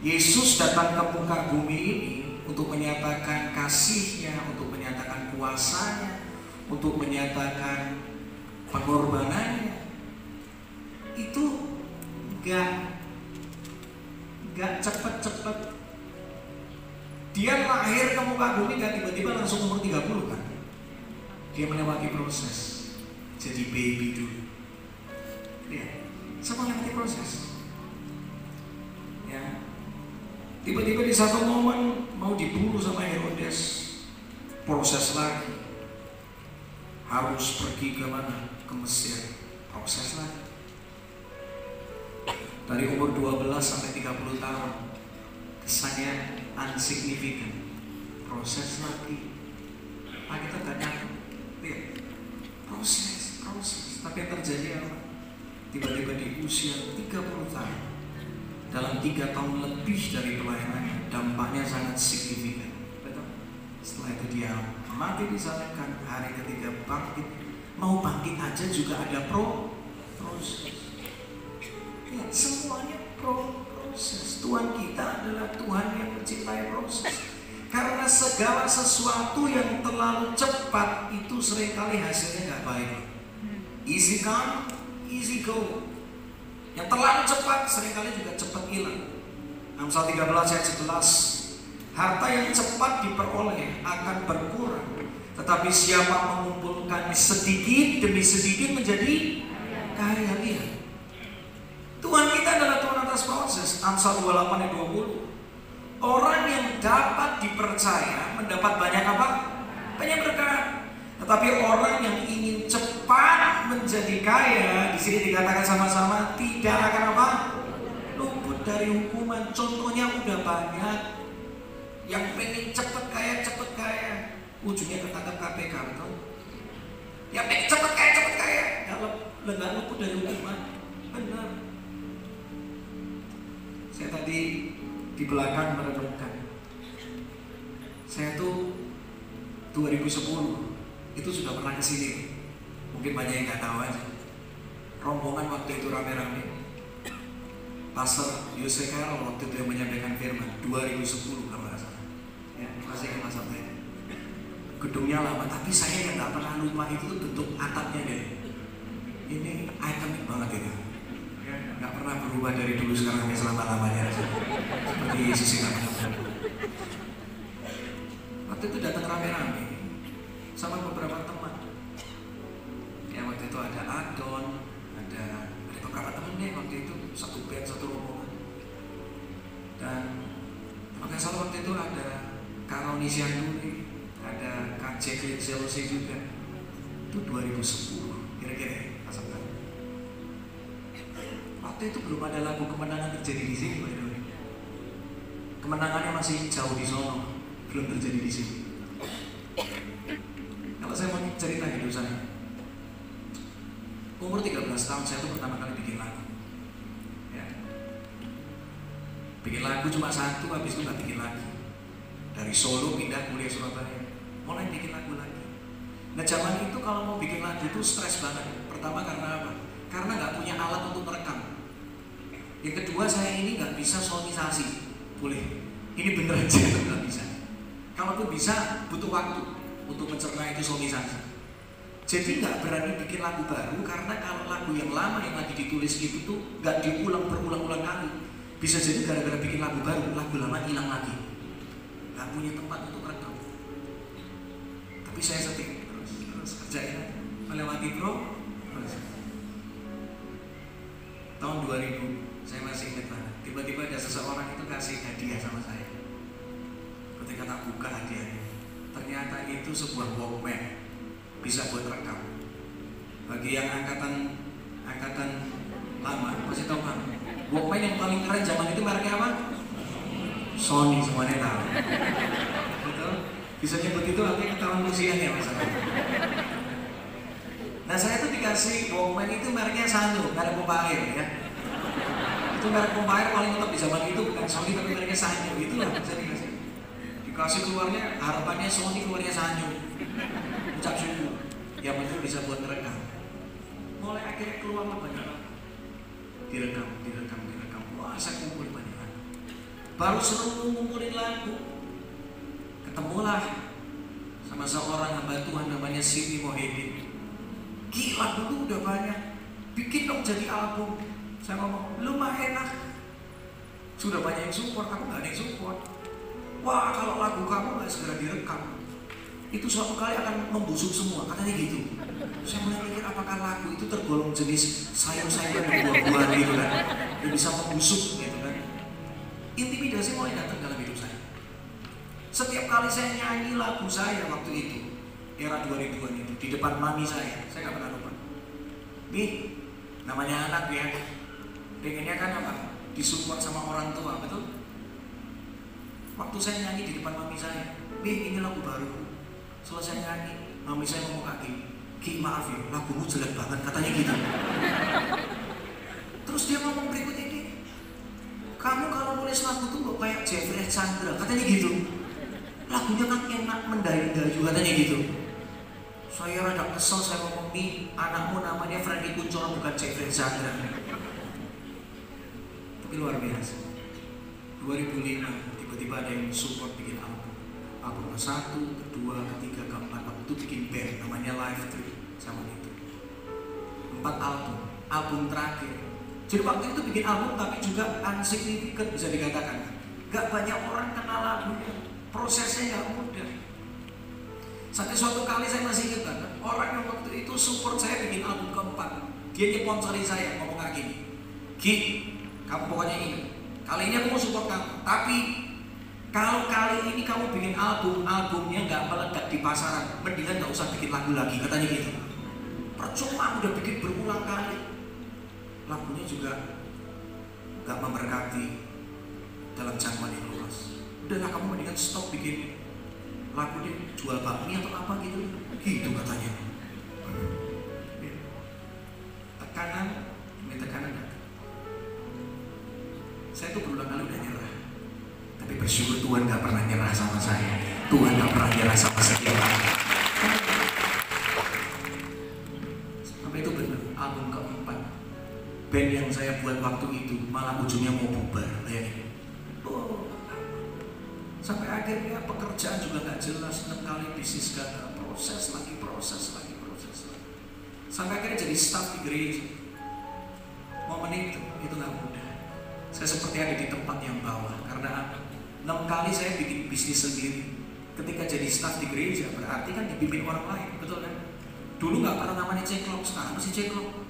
Yesus datang ke muka bumi ini untuk menyatakan kasih-Nya, untuk menyatakan kuasa-Nya, untuk menyatakan pengorbanannya. Itu gak cepet-cepet. Dia lahir ke muka bumi gak tiba-tiba langsung umur 30 kan. Dia melewati proses. Jadi baby dulu. Ya, semua melewati proses. Ya. Tiba-tiba di satu momen mau dibunuh sama Herodes, proses lagi. Harus pergi ke mana? Ke Mesir, proses lagi. Dari umur 12 sampai 30 tahun, kesannya unsignificant, proses lagi. Kita gak nyangka, lihat, proses. Tapi yang terjadi apa? Tiba-tiba di usia 30 tahun, dalam 3 tahun lebih dari pelayanannya, dampaknya sangat signifikan. Betul? Setelah itu dia mati disalibkan, hari ketiga bangkit. Mau bangkit aja juga ada proses. Ya, semuanya proses. Tuhan kita adalah Tuhan yang mencintai proses. Karena segala sesuatu yang terlalu cepat itu seringkali hasilnya nggak baik. Easy come, easy go. Yang terlalu cepat seringkali juga cepat hilang. Amsal 13 ayat 11. Harta yang cepat diperoleh akan berkurang, tetapi siapa mengumpulkan sedikit demi sedikit menjadi kaya. Lihat, Tuhan kita adalah Tuhan atas proses. Amsal 28 ayat 20. Orang yang dapat dipercaya mendapat banyak apa? Banyak berkat. Tetapi orang yang ingin cepat menjadi kaya, di sini dikatakan sama-sama tidak akan apa? Luput dari hukuman. Contohnya udah banyak. Yang pengen cepet kaya, ujungnya ketangkap KPK, betul? Yang pengen cepet kaya, nggak luput dari hukuman. Benar. Saya tadi di belakang merenungkan. Saya tuh 2010 itu sudah pernah kesini. Mungkin banyak yang nggak tahu aja. Rombongan waktu itu rame-rame. Pastor Yose Carol waktu itu yang menyampaikan firman 2010 kalau nggak salah. Ya, masih ingat masa itu. Gedungnya lama, tapi saya nggak pernah lupa itu bentuk atapnya deh. Ini ikonik banget itu. Nggak pernah berubah dari dulu sekarang sampai selama-lamanya. Seperti Yesus yang nggak. Waktu itu datang rame-rame sama beberapa teman. Ya waktu itu ada Adon, ada beberapa temen deh waktu itu, satu band, satu rombongan. Dan makanya salah waktu itu ada Kak Roni Sianduri, ada Kak Jacqueline Zelosi juga. Itu 2010 kira-kira asal kan. Waktu itu belum ada lagu kemenangan terjadi di sini, Pak Doni. Kemenangannya masih jauh di sono, belum terjadi di sini. Kalau saya mau cerita hidup saya, umur 13 tahun saya tuh pertama kali bikin lagu. Ya. Bikin lagu cuma satu, habis itu nggak bikin lagi. Dari Solo pindah kuliah Surabaya, mulai bikin lagu lagi. Nah zaman itu kalau mau bikin lagu itu stres banget. Pertama karena apa? Karena nggak punya alat untuk merekam. Yang kedua saya ini nggak bisa sonisasi. Boleh, ini bener aja nggak bisa. Kalaupun bisa butuh waktu untuk mencerna itu sonisasi. Jadi nggak berani bikin lagu baru karena kalau lagu yang lama yang lagi ditulis itu tuh nggak diulang berulang-ulang kali. Bisa jadi gara-gara bikin lagu baru, lagu lama hilang lagi. Nggak punya tempat untuk rekam. Tapi saya setik terus kerjain melewati terus. Tahun 2000 saya masih ingat banget. Tiba-tiba ada seseorang itu kasih hadiah sama saya. Ketika tak buka hadiahnya, ternyata itu sebuah Walkman, bisa buat rekam. Bagi yang angkatan lama, masih tahu kan? Walkman yang paling keren zaman itu mereknya apa? Sony, semuanya tahu. Betul? Bisa nyebut itu artinya ketahuan usianya masalah. Nah saya tuh dikasih Walkman itu mereknya Sanyo, merek pompa air ya. Itu merek pompa air paling tetap di zaman itu, bukan Sony tapi mereknya Sanyo. Itulah saya dikasih. Dikasih keluarnya, harapannya Sony keluarnya Sanyo. Ucap syukur. Yang penting bisa buat ngerekam. Mulai akhirnya keluar banyak. Direkam. Wah saya kumpul banyak. baru seru ngumpulin lagu, ketemulah sama seorang hamba Tuhan namanya Siti Mohedin. Gila, dulu udah banyak, bikin dong jadi album. Saya ngomong, lu mah enak, sudah banyak yang support, aku gak ada yang support. Wah, kalau lagu kamu gak segera direkam, itu suatu kali akan membusuk semua, katanya gitu. Saya mulai mikir, apakah lagu itu tergolong jenis sayur-sayuran dan buah-buahan gitu kan, yang bisa membusuk gitu kan. Intimidasi mulai datang dalam hidup saya. Setiap kali saya nyanyi lagu saya waktu itu, era 2000-an itu, di depan mami saya gak pernah lupa. Nih, namanya anak ya, pengennya kan apa? Disupport sama orang tua, betul? Waktu saya nyanyi di depan mami saya, ini lagu baru. Selesai nyanyi, mami saya ngomong kaki, Ki maaf ya, lagumu jelek banget, katanya gitu. Terus dia ngomong berikutnya ini, kamu kalau nulis lagu tuh kok kayak Jeffrey Chandra, katanya gitu. Lagunya kan enak mendayu-dayu, katanya gitu. Saya rada kesel, saya ngomong, nih anakmu namanya Frankie Kuncoro bukan Jeffrey Chandra. Tapi luar biasa. 2005 tiba-tiba ada yang support bikin album. Album ke-1, ke-2, ke-3, ke-4, aku tuh bikin band namanya Live Trip sama itu. 4 album, album terakhir. Jadi waktu itu bikin album tapi juga unsignificant bisa dikatakan. Gak banyak orang kenal lagunya, prosesnya gak mudah. Sampai suatu kali saya masih ingat kan, orang yang waktu itu support saya bikin album ke-4, dia nyponsori saya, ngomong kayak gini, Ki, kamu pokoknya ingat, kali ini aku mau support kamu, tapi kalau kali ini kamu bikin albumnya nggak meledak di pasaran, mendingan nggak usah bikin lagu lagi, katanya gitu. Percuma udah bikin berulang kali, lagunya juga nggak memberkati dalam jangkauan yang luas. Udahlah kamu mendingan stop bikin lagu deh, jual bakmi atau apa gitu, gitu katanya. Tekanan demi tekanan datang. Saya tuh berulang kali udah nyerah. Tapi bersyukur Tuhan gak pernah nyerah sama saya. Tuhan gak pernah nyerah sama setiap orang. Sampai itu benar, album ke-4, band yang saya buat waktu itu malah ujungnya mau bubar, bayangin. Sampai akhirnya pekerjaan juga gak jelas, 6 kali bisnis gagal, proses lagi. Sampai akhirnya jadi staff di gereja. Momen itu gak mudah. Saya seperti ada di tempat yang bawah, karena 6 kali saya bikin bisnis sendiri. Ketika jadi staff di gereja, berarti kan dipimpin orang lain, betul kan? Dulu gak pernah namanya ceklok, sekarang masih ceklok.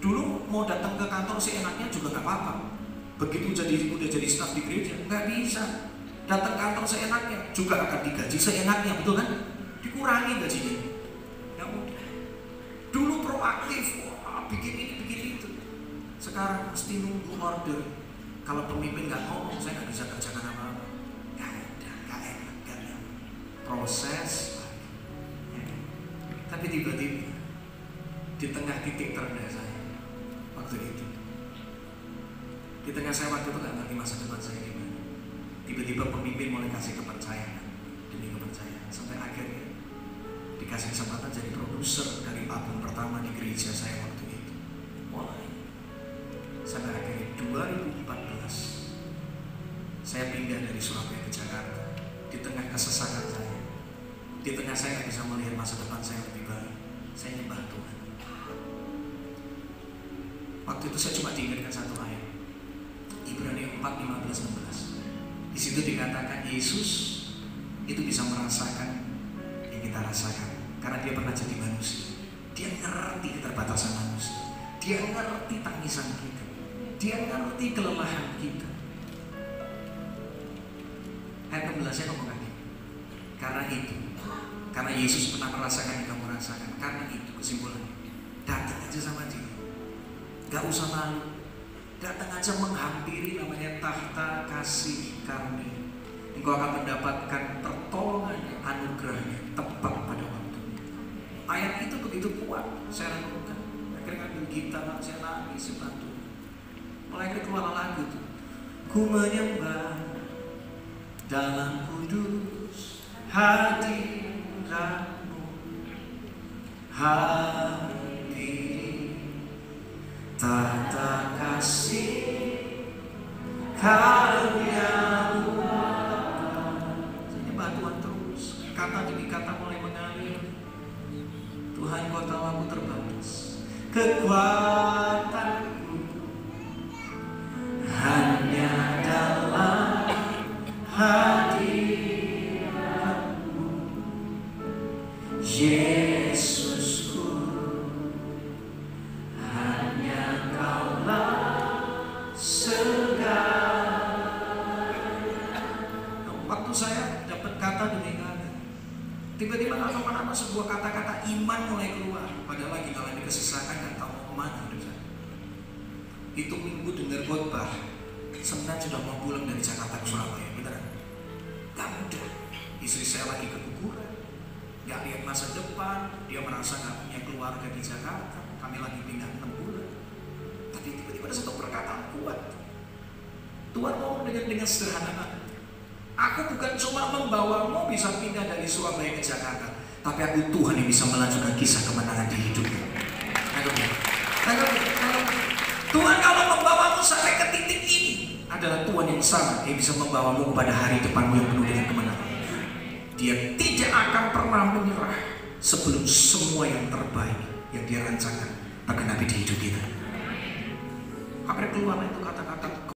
Dulu mau datang ke kantor seenaknya juga gak apa-apa. Begitu udah jadi staff di gereja, gak bisa. Datang kantor seenaknya, juga akan digaji seenaknya, betul kan? Dikurangi gajinya. Gak mudah. Dulu proaktif, bikin ini, bikin itu. Sekarang mesti nunggu order. Kalau pemimpin nggak ngomong, saya nggak bisa kerjakan apa-apa. Gak enak. Proses. Ya. Tapi tiba-tiba di tengah titik terendah saya waktu itu, di tengah saya waktu itu nggak ngerti masa depan saya gimana. Tiba-tiba pemimpin mulai kasih kepercayaan demi kepercayaan, sampai akhirnya dikasih kesempatan jadi produser dari album pertama di gereja saya waktu itu. Mulai sampai akhirnya 2014 saya pindah dari Surabaya ke Jakarta. Di tengah kesesakan saya, di tengah saya nggak bisa melihat masa depan saya lebih baik, saya nyembah Tuhan. Waktu itu saya cuma diingatkan satu ayat, Ibrani 4:15-16. Di situ dikatakan Yesus itu bisa merasakan yang kita rasakan karena dia pernah jadi manusia. Dia ngerti keterbatasan manusia, dia ngerti tangisan kita, dia ngerti kelemahan kita. Ayat 16 ngomong lagi, karena Yesus pernah merasakan yang kamu rasakan. Karena itu kesimpulannya, datang aja sama dia, gak usah malu. Datang aja menghampiri namanya tahta kasih karunia. Engkau akan mendapatkan pertolongan anugerahnya tepat pada waktunya. Ayat itu begitu kuat, saya renungkan. Akhirnya ngambil gitar, saya nangis, saya bantu. Mulai keluar lagu itu, ku menyembah dalam kudus hadiratmu, hadiri tahta kasih karunia. Tuhan kau tahu aku terbatas. Kekuatanku hanya dalam hadirat-Mu, Yesusku. Hanya Kaulah segala. Waktu saya dapat kata demi kata, tiba-tiba lama-lama sebuah kata-kata iman mulai keluar. Padahal lagi ngalamin kesesakan, gak tahu mau kemana hidup saya. Itu minggu dengar khotbah, sebenarnya sudah mau pulang dari Jakarta ke Surabaya, beneran. Gak mudah. Istri saya lagi keguguran, gak lihat masa depan, dia merasa gak punya keluarga di Jakarta. Kami lagi pindah 6 bulan. Tapi tiba-tiba ada satu perkataan kuat. Tuhan mau dengan sederhana, aku bukan cuma membawamu bisa pindah dari Surabaya ke Jakarta, tapi aku Tuhan yang bisa melanjutkan kisah kemenangan di hidupmu. Tuhan kalau membawamu sampai ke titik ini adalah Tuhan yang sama yang bisa membawamu kepada hari depanmu yang penuh dengan kemenangan. Dia tidak akan pernah menyerah sebelum semua yang terbaik yang dia rancangkan tergenapi di hidup kita. Apa yang keluar itu kata-kata